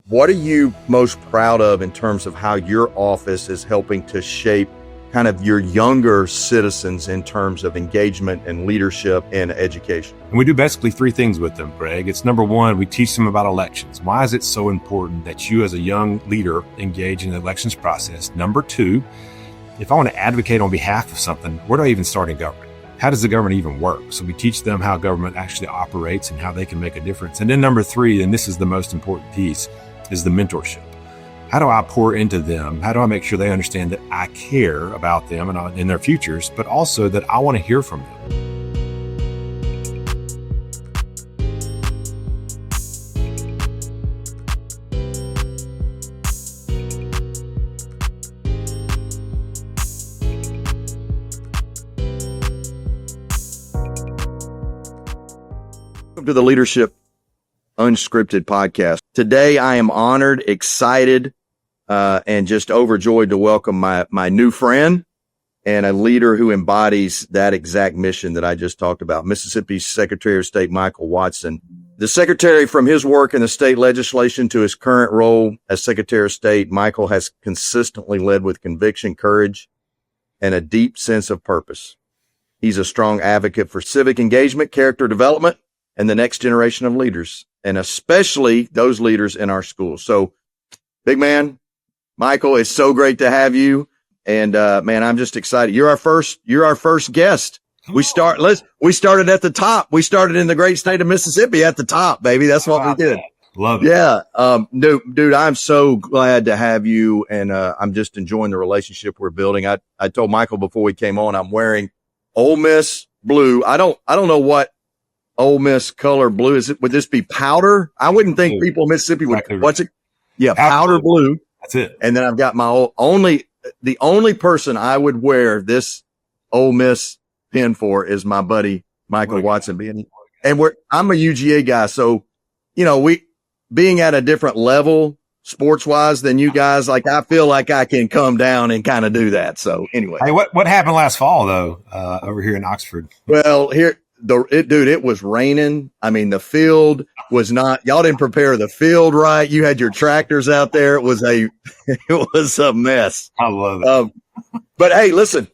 What are you most proud of in terms of how your office is helping to shape kind of your younger citizens in terms of engagement and leadership and education? And we do basically three things with them, Greg. It's number one, we teach them about elections. Why is it so important that you as a young leader engage in the elections process? Number two, if I want to advocate on behalf of something, where do I even start in government? How does the government even work? So we teach them how government actually operates and how they can make a difference. And then number three, and this is the most important piece, is the mentorship. How do I pour into them? How do I make sure they understand that I care about them and in their futures, but also that I want to hear from them? Welcome to the Leadership Unscripted podcast. Today, I am honored, excited, and just overjoyed to welcome my new friend and a leader who embodies that exact mission that I just talked about, Mississippi's Secretary of State, Michael Watson. The Secretary, from his work in the state legislation to his current role as Secretary of State, Michael has consistently led with conviction, courage, and a deep sense of purpose. He's a strong advocate for civic engagement, character development, and the next generation of leaders, and especially those leaders in our schools. So, big man, Michael, it's so great to have you. And, man, I'm just excited. You're our first guest. We started at the top. We started in the great state of Mississippi at the top, baby. That's what we did. Love it. Yeah. Dude, I'm so glad to have you. And, I'm just enjoying the relationship we're building. I told Michael before we came on, I'm wearing Ole Miss blue. I don't know what Ole Miss color blue is. Would this be powder? I wouldn't think people in Mississippi would. What's it? Yeah, powder blue. That's it. And then I've got the only person I would wear this Ole Miss pin for is my buddy Michael Watson. I'm a UGA guy, so being at a different level sports wise than you guys, like I feel like I can come down and kind of do that. So anyway, hey, what happened last fall though over here in Oxford? Well, it was raining. I mean, the field was not, y'all didn't prepare the field right. You had your tractors out there. It was a mess. I love it. But hey, listen,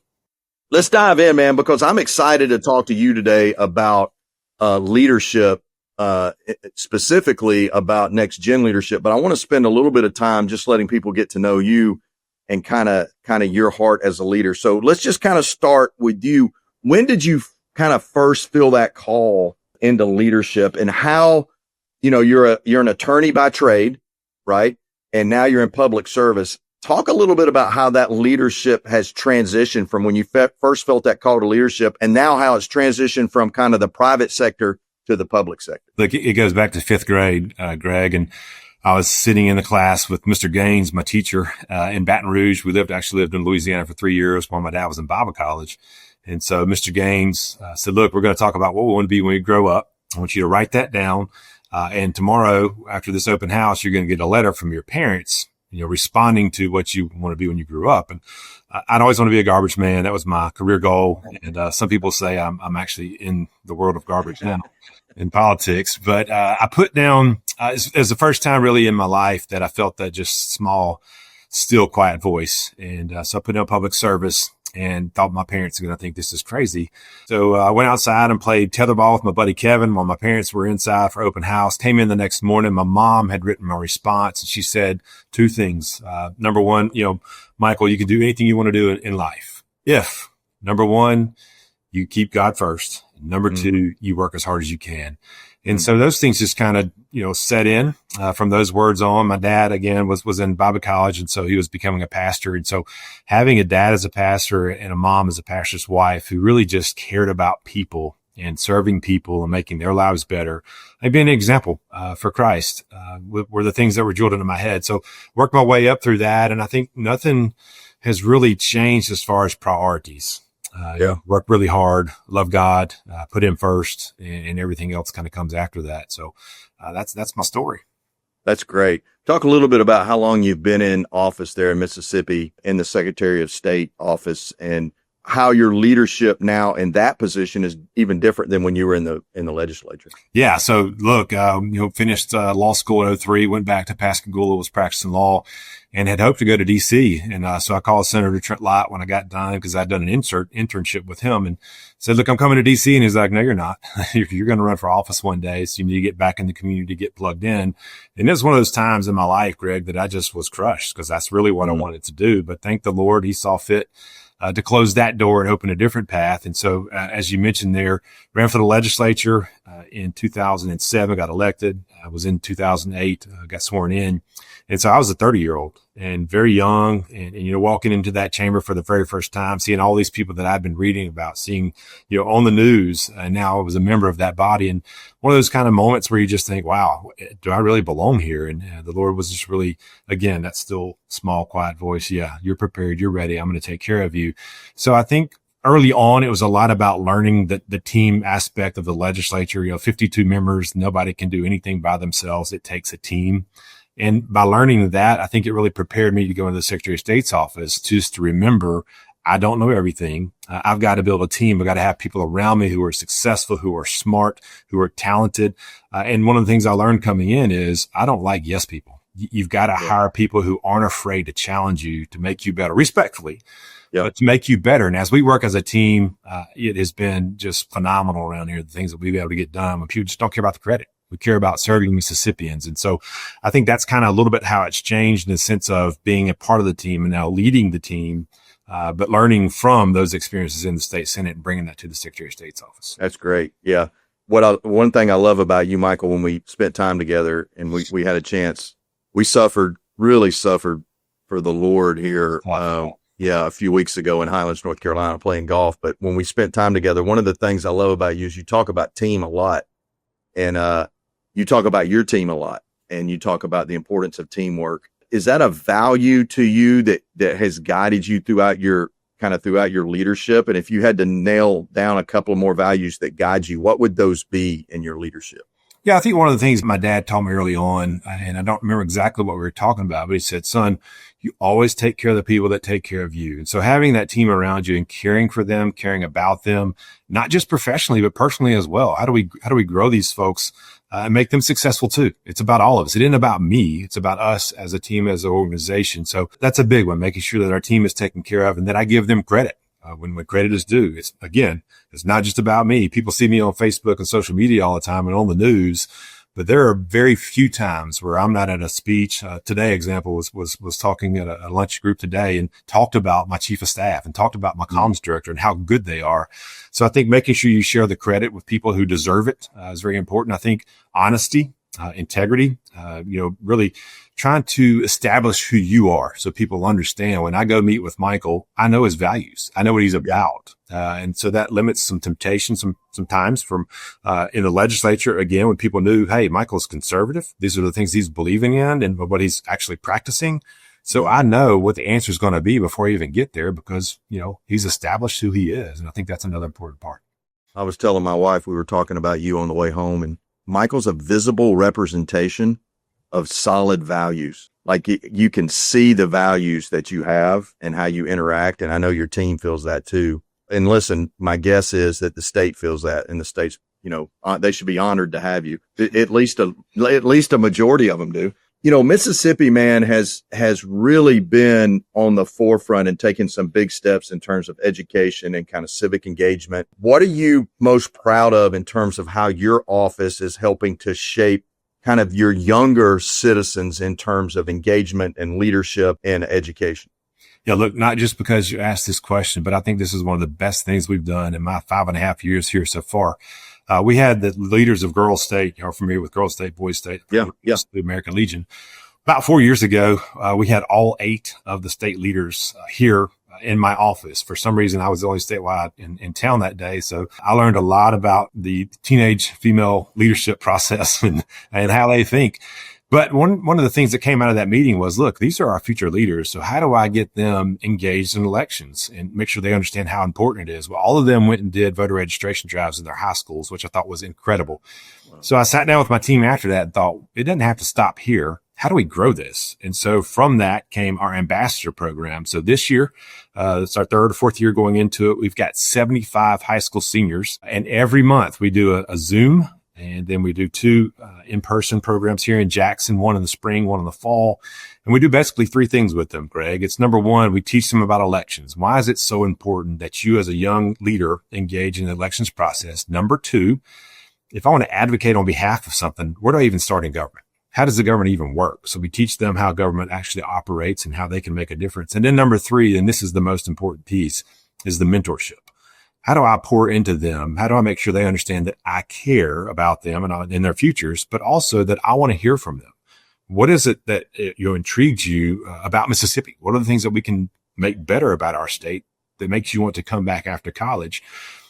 let's dive in, man, because I'm excited to talk to you today about, leadership, specifically about next gen leadership. But I want to spend a little bit of time just letting people get to know you and kind of your heart as a leader. So let's just kind of start with you. When did you kind of first feel that call into leadership, and how, you're an attorney by trade, right? And now you're in public service. Talk a little bit about how that leadership has transitioned from when you first felt that call to leadership, and now how it's transitioned from kind of the private sector to the public sector. Look, it goes back to fifth grade, Greg, and I was sitting in the class with Mr. Gaines, my teacher, in Baton Rouge. We actually lived in Louisiana for 3 years while my dad was in Bible college. And so Mr. Gaines said, look, we're going to talk about what we want to be when we grow up. I want you to write that down. And tomorrow, after this open house, you're going to get a letter from your parents, responding to what you want to be when you grew up. And I'd always want to be a garbage man. That was my career goal. And some people say I'm actually in the world of garbage now in politics. But I put down, it was the first time really in my life that I felt that just small, still, quiet voice. And so I put down public service and thought my parents were going to think this is crazy. So I went outside and played tetherball with my buddy Kevin while my parents were inside for open house. Came in the next morning. My mom had written my response, and she said two things. Number one, Michael, you can do anything you want to do in life. If, number one, you keep God first. Number two, you work as hard as you can. And so those things just kind of, set in, from those words on. My dad, again, was in Bible college. And so he was becoming a pastor. And so having a dad as a pastor and a mom as a pastor's wife who really just cared about people and serving people and making their lives better, I'd be an example, for Christ, were the things that were drilled into my head. So worked my way up through that. And I think nothing has really changed as far as priorities. Work really hard, love God, put him first, and everything else kind of comes after that. So, that's my story. That's great. Talk a little bit about how long you've been in office there in Mississippi in the Secretary of State office, and how your leadership now in that position is even different than when you were in the legislature. Yeah. So look, finished law school in 2003, went back to Pascagoula, was practicing law, and had hoped to go to DC. And so I called Senator Trent Lott when I got done, because I'd done an internship with him, and said, look, I'm coming to DC. And he's like, no, you're not. You're going to run for office one day. So you need to get back in the community, get plugged in. And it was one of those times in my life, Greg, that I just was crushed, because that's really what I wanted to do. But thank the Lord, he saw fit to close that door and open a different path. And so, as you mentioned there, ran for the legislature in 2007, got elected. I was in 2008, got sworn in. And so I was a 30-year-old and very young, and walking into that chamber for the very first time, seeing all these people that I'd been reading about, seeing, on the news. And now I was a member of that body. And one of those kind of moments where you just think, wow, do I really belong here? And the Lord was just really, again, that still small, quiet voice. Yeah, you're prepared. You're ready. I'm going to take care of you. So I think early on, it was a lot about learning the team aspect of the legislature. 52 members, nobody can do anything by themselves. It takes a team. And by learning that, I think it really prepared me to go into the Secretary of State's office, just to remember, I don't know everything. I've got to build a team. I've got to have people around me who are successful, who are smart, who are talented. And one of the things I learned coming in is I don't like yes people. You've got to hire people who aren't afraid to challenge you, to make you better, respectfully, but to make you better. And as we work as a team, it has been just phenomenal around here, the things that we've been able to get done when people just don't care about the credit. We care about serving Mississippians. And so I think that's kind of a little bit how it's changed, in the sense of being a part of the team and now leading the team, but learning from those experiences in the state Senate and bringing that to the Secretary of State's office. That's great. Yeah. One thing I love about you, Michael, when we spent time together and we had a chance, we really suffered for the Lord here. A few weeks ago in Highlands, North Carolina, playing golf. But when we spent time together, one of the things I love about you is you talk about team a lot, and you talk about your team a lot, and you talk about the importance of teamwork. Is that a value to you that has guided you throughout your leadership? And if you had to nail down a couple of more values that guide you, what would those be in your leadership? Yeah, I think one of the things my dad taught me early on, and I don't remember exactly what we were talking about, but he said, son, you always take care of the people that take care of you. And so having that team around you and caring for them, caring about them, not just professionally, but personally as well. How do we grow these folks and make them successful too? It's about all of us. It isn't about me. It's about us as a team, as an organization. So that's a big one, making sure that our team is taken care of and that I give them credit. When credit is due. It's not just about me. People see me on Facebook and social media all the time and on the news, but there are very few times where I'm not at a speech. Today, example, was talking at a lunch group today and talked about my chief of staff and talked about my comms director and how good they are. So I think making sure you share the credit with people who deserve it is very important. I think honesty, integrity, really trying to establish who you are so people understand. When I go meet with Michael, I know his values. I know what he's about. And so that limits some temptation sometimes from in the legislature, again, when people knew, hey, Michael's conservative. These are the things he's believing in and what he's actually practicing. So I know what the answer is going to be before I even get there, because, he's established who he is. And I think that's another important part. I was telling my wife, we were talking about you on the way home, and Michael's a visible representation of solid values. Like you can see the values that you have and how you interact. And I know your team feels that too. And listen, my guess is that the state feels that, and the state's, they should be honored to have you. At least a majority of them do. Mississippi, man, has really been on the forefront and taken some big steps in terms of education and kind of civic engagement. What are you most proud of in terms of how your office is helping to shape kind of your younger citizens in terms of engagement and leadership and education? Yeah, look, not just because you asked this question, but I think this is one of the best things we've done in my 5.5 years here so far. We had the leaders of Girls State. You're familiar with Girls State, Boys State? Yeah. The American Legion. About 4 years ago, we had all 8 of the state leaders here in my office. For some reason, I was the only statewide in town that day. So I learned a lot about the teenage female leadership process and how they think. But one of the things that came out of that meeting was, look, these are our future leaders. So how do I get them engaged in elections and make sure they understand how important it is? Well, all of them went and did voter registration drives in their high schools, which I thought was incredible. Wow. So I sat down with my team after that and thought, it doesn't have to stop here. how do we grow this? And so from that came our ambassador program. So this year, it's our third or fourth year going into it. We've got 75 high school seniors, and every month we do a Zoom, and then we do two in-person programs here in Jackson, one in the spring, one in the fall. And we do basically three things with them, Greg. It's number one, we teach them about elections. Why is it so important that you as a young leader engage in the elections process? Number two, if I want to advocate on behalf of something, where do I even start in government? How does the government even work? So we teach them how government actually operates and how they can make a difference. And then number three, and this is the most important piece, is the mentorship. How do I pour into them? How do I make sure they understand that I care about them and in their futures, but also that I want to hear from them? What is it that intrigues you about Mississippi? What are the things that we can make better about our state that makes you want to come back after college?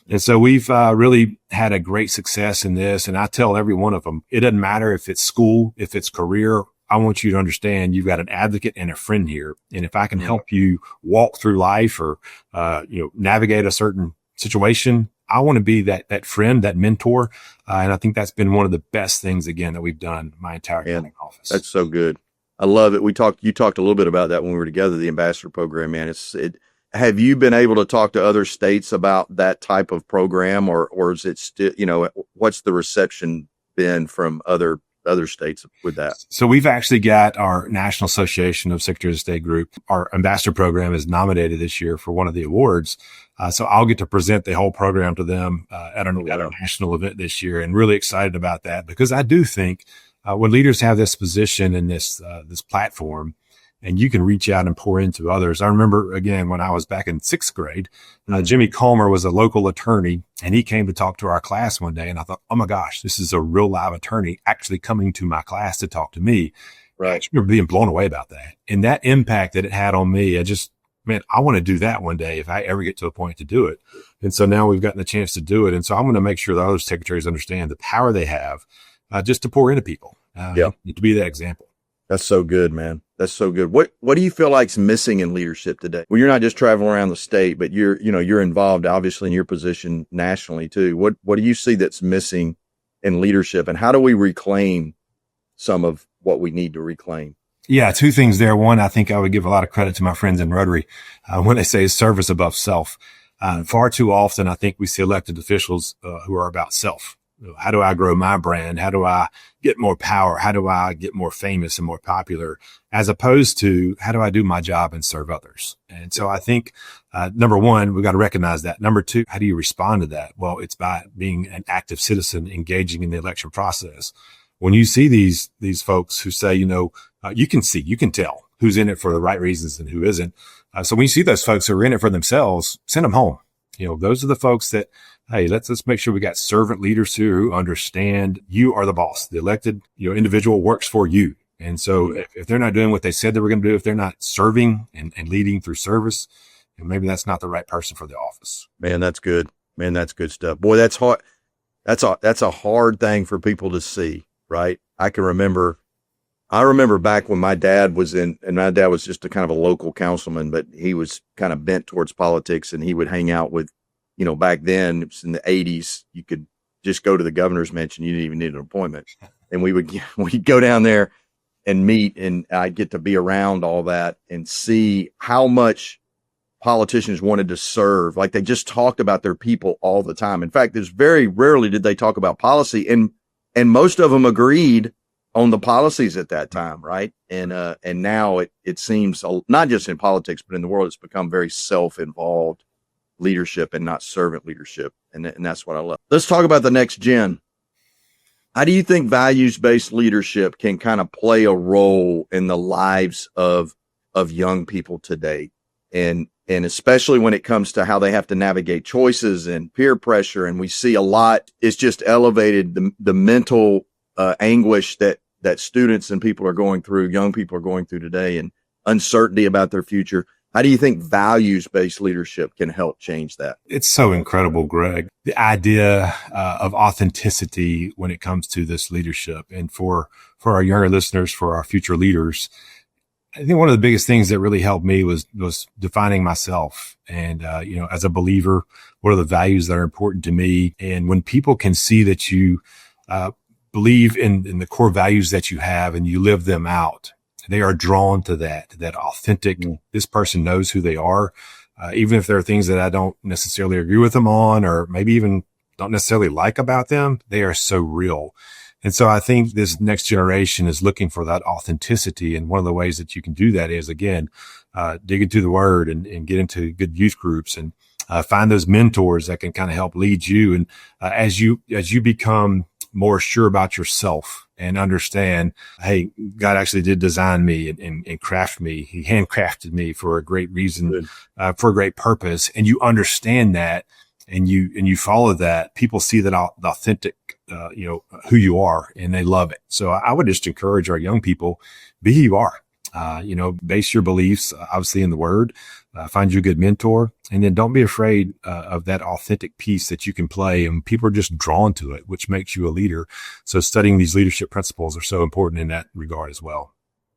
And so we've really had a great success in this. And I tell every one of them, it doesn't matter if it's school, if it's career. I want you to understand you've got an advocate and a friend here. And if I can help you walk through life or, navigate a certain situation, I want to be that friend, that mentor. And I think that's been one of the best things, again, that we've done my entire county office. That's so good. I love it. You talked a little bit about that when we were together, the ambassador program, man. Have you been able to talk to other states about that type of program, or is it still, what's the reception been from other states with that? So we've actually got our National Association of Secretaries of State group. Our ambassador program is nominated this year for one of the awards. So I'll get to present the whole program to them at a national event this year, and really excited about that, because I do think when leaders have this position and this platform, and you can reach out and pour into others. I remember, again, when I was back in sixth grade, Jimmy Comer was a local attorney, and he came to talk to our class one day. And I thought, oh my gosh, this is a real live attorney actually coming to my class to talk to me. Right. I remember being blown away about that. And that impact that it had on me, I want to do that one day if I ever get to a point to do it. And so now we've gotten the chance to do it. And so I'm going to make sure the other secretaries understand the power they have just to pour into people, to be that example. That's so good, man. That's so good. What do you feel like's missing in leadership today? Well, you're not just traveling around the state, but you're involved obviously in your position nationally too. What do you see that's missing in leadership, and how do we reclaim some of what we need to reclaim? Yeah, two things there. One, I think I would give a lot of credit to my friends in Rotary when they say service above self. Far too often, I think we see elected officials who are about self. How do I grow my brand? How do I get more power? How do I get more famous and more popular? As opposed to, how do I do my job and serve others? And so I think, number one, we've got to recognize that. Number two, how do you respond to that? Well, it's by being an active citizen, engaging in the election process. When you see these folks who say, you can tell who's in it for the right reasons and who isn't. So when you see those folks who are in it for themselves, send them home. Those are the folks that, hey, let's make sure we got servant leaders here who understand you are the boss. The elected, individual works for you. And so if they're not doing what they said they were going to do, if they're not serving and leading through service, maybe that's not the right person for the office. Man, that's good. Man, that's good stuff. Boy, that's hard. That's a hard thing for people to see, right? I remember back when my dad was and my dad was just a kind of a local councilman, but he was kind of bent towards politics, and he would hang out with, back then it was in the 80s, you could just go to the governor's mansion. You didn't even need an appointment. And we'd go down there and meet, and I'd get to be around all that and see how much politicians wanted to serve. Like, they just talked about their people all the time. In fact, there's very rarely did they talk about policy, and most of them agreed on the policies at that time. Right. And now it seems not just in politics, but in the world, it's become very self-involved leadership and not servant leadership. And that's what I love. Let's talk about the next gen. How do you think values-based leadership can kind of play a role in the lives of young people today? And especially when it comes to how they have to navigate choices and peer pressure. And we see a lot, it's just elevated the mental anguish that students and people are going through, young people are going through today, and uncertainty about their future. How do you think values-based leadership can help change that? It's so incredible, Greg. The idea of authenticity when it comes to this leadership, and for our younger listeners, for our future leaders, I think one of the biggest things that really helped me was defining myself. And, as a believer, what are the values that are important to me? And when people can see that you believe in the core values that you have and you live them out, they are drawn to that authentic, this person knows who they are. Even if there are things that I don't necessarily agree with them on, or maybe even don't necessarily like about them, they are so real. And so I think this next generation is looking for that authenticity. And one of the ways that you can do that is, again, dig into the word and get into good youth groups and find those mentors that can kind of help lead you. And as you become more sure about yourself and understand, hey, God actually did design me and craft me. He handcrafted me for a great reason, for a great purpose. And you understand that and you follow that. People see that authentic, who you are, and they love it. So I would just encourage our young people, be who you are. Base your beliefs obviously in the word, find you a good mentor, and then don't be afraid of that authentic piece that you can play. And people are just drawn to it, which makes you a leader. So studying these leadership principles are so important in that regard as well.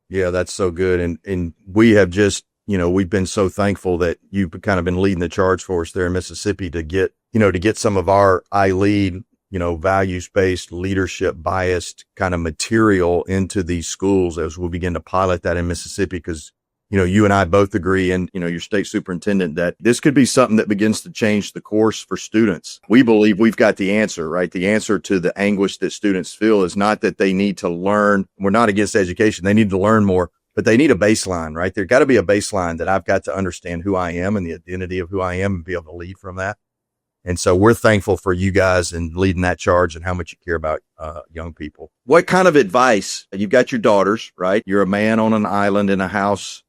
Yeah, that's so good. And we have just, we've been so thankful that you've kind of been leading the charge for us there in Mississippi to get some of our I lead, values-based, leadership-biased kind of material into these schools as we begin to pilot that in Mississippi. Because, you and I both agree, and, your state superintendent, that this could be something that begins to change the course for students. We believe we've got the answer, right? The answer to the anguish that students feel is not that they need to learn. We're not against education. They need to learn more, but they need a baseline, right? There's got to be a baseline that I've got to understand who I am and the identity of who I am and be able to lead from that. And so we're thankful for you guys and leading that charge and how much you care about young people. What kind of advice? You've got your daughters, right? You're a man on an island in a house,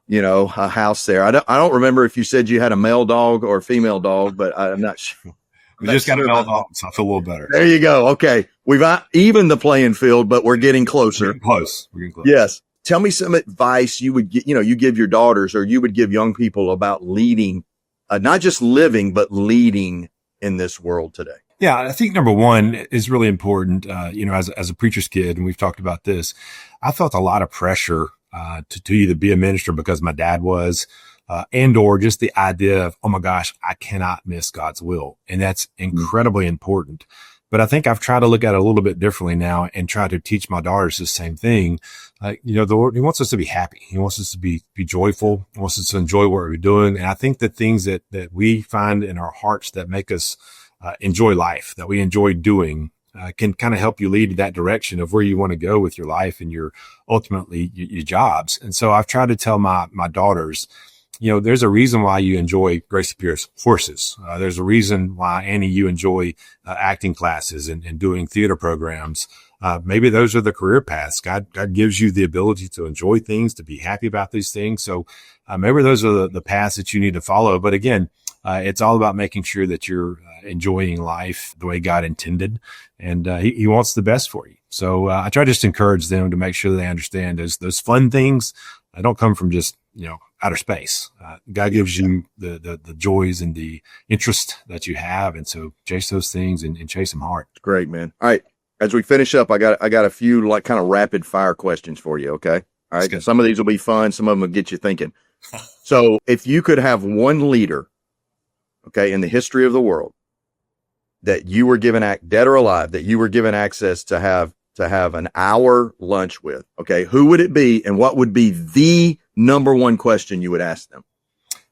a house there. I don't remember if you said you had a male dog or a female dog, but I'm not sure. We just got a male dog, so I feel a little better. There you go. Okay. We've evened the playing field, but we're getting closer. We're getting close. Yes. Tell me some advice you would get, you give your daughters or you would give young people about leading, not just living, but leading in this world today. Yeah, I think number one is really important. As a preacher's kid, and we've talked about this, I felt a lot of pressure to either be a minister because my dad was, and or just the idea of, oh my gosh, I cannot miss God's will. And that's incredibly important. But I think I've tried to look at it a little bit differently now and try to teach my daughters the same thing. The Lord, He wants us to be happy. He wants us to be joyful. He wants us to enjoy what we're doing. And I think the things that we find in our hearts that make us enjoy life, that we enjoy doing, can kind of help you lead in that direction of where you want to go with your life and your ultimately your jobs. And so I've tried to tell my daughters, there's a reason why you enjoy Gracie Pierce horses. There's a reason why, Annie, you enjoy acting classes and doing theater programs. Maybe those are the career paths. God gives you the ability to enjoy things, to be happy about these things. So maybe those are the paths that you need to follow. But again, it's all about making sure that you're enjoying life the way God intended. And he wants the best for you. So I try to just encourage them to make sure that they understand those fun things don't come from just, outer space. God gives you the joys and the interest that you have. And so chase those things and chase them hard. Great, man. All right. As we finish up, I got a few like kind of rapid fire questions for you. Okay. All right. Some of these will be fun. Some of them will get you thinking. So if you could have one leader, okay, in the history of the world that you were given dead or alive, that you were given access to have an hour lunch with, okay, who would it be? And what would be the number one question you would ask them?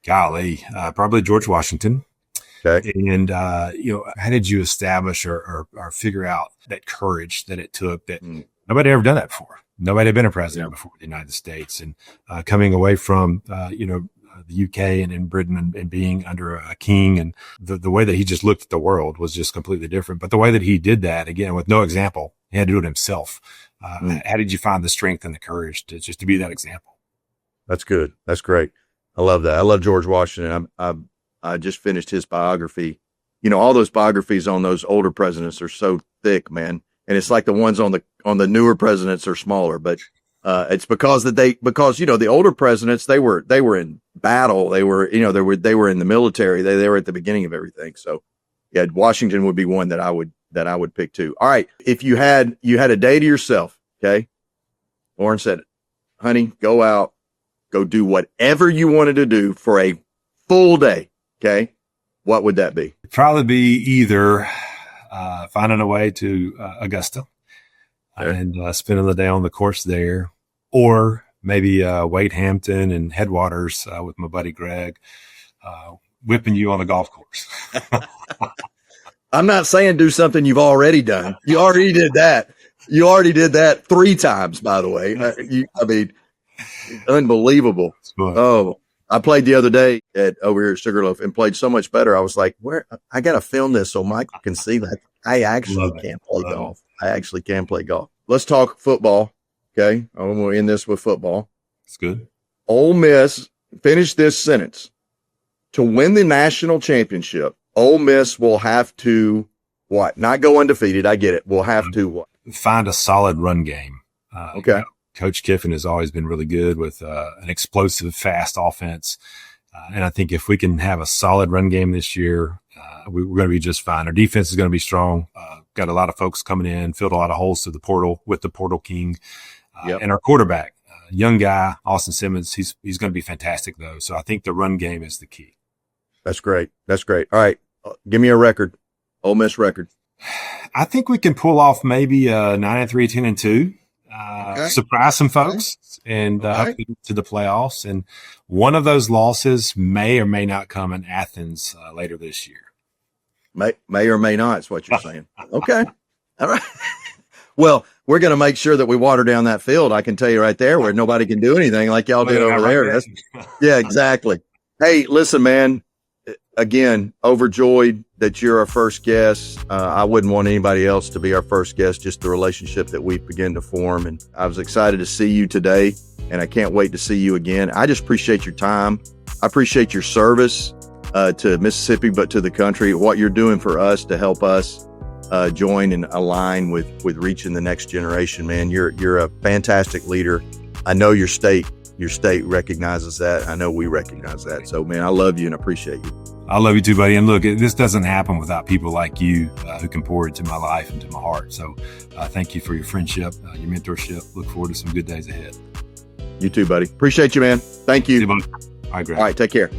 Golly, probably George Washington. Okay. And, how did you establish or figure out that courage that it took that nobody ever done that before? Nobody had been a president before the United States, and coming away from, the UK and in Britain and being under a king, and the way that he just looked at the world was just completely different. But the way that he did that, again, with no example, he had to do it himself. How did you find the strength and the courage to be that example? That's good. That's great. I love that. I love George Washington. I just finished his biography. All those biographies on those older presidents are so thick, man. And it's like the ones on the newer presidents are smaller, but it's because the older presidents, they were in battle. They were in the military. They were at the beginning of everything. So yeah, Washington would be one that I would pick too. All right. If you had a day to yourself, okay. Lauren said, honey, go out, go do whatever you wanted to do for a full day. Okay. What would that be? Probably be either, finding a way to, Augusta, and spending the day on the course there, or maybe Wade Hampton and Headwaters with my buddy Greg, whipping you on the golf course. I'm not saying do something you've already done. You already did that. You already did that 3 times, by the way. I mean, unbelievable. Oh, I played the other day over here at Sugarloaf and played so much better. I was like, I got to film this so Michael can see that I actually can play golf. I actually can play golf. Let's talk football. Okay. I'm going to end this with football. It's good. Ole Miss, finish this sentence. To win the national championship, Ole Miss will have to what? Not go undefeated. I get it. We'll have to what? Find a solid run game. Okay. Coach Kiffin has always been really good with an explosive, fast offense. And I think if we can have a solid run game this year, we're going to be just fine. Our defense is going to be strong. Got a lot of folks coming in, filled a lot of holes through the portal with the portal king. And our quarterback, young guy, Austin Simmons, he's going to be fantastic, though. So I think the run game is the key. That's great. That's great. All right. Give me a record. Ole Miss record. I think we can pull off maybe 9-3, 10-2. Surprise some folks and up to the playoffs. And one of those losses may or may not come in Athens later this year. May or may not is what you're saying. Okay. All right. Well, we're going to make sure that we water down that field. I can tell you right there where nobody can do anything like y'all did over there. Yeah, exactly. Hey, listen, man. Again, overjoyed that you're our first guest. I wouldn't want anybody else to be our first guest, just the relationship that we begin to form. And I was excited to see you today, and I can't wait to see you again. I just appreciate your time. I appreciate your service to Mississippi, but to the country, what you're doing for us to help us join and align with reaching the next generation, man. You're a fantastic leader. I know your state recognizes that. I know we recognize that. So, man, I love you and appreciate you. I love you too, buddy. And look, this doesn't happen without people like you who can pour into my life and to my heart. So thank you for your friendship, your mentorship. Look forward to some good days ahead. You too, buddy. Appreciate you, man. Thank you. All right, Greg. All right, take care.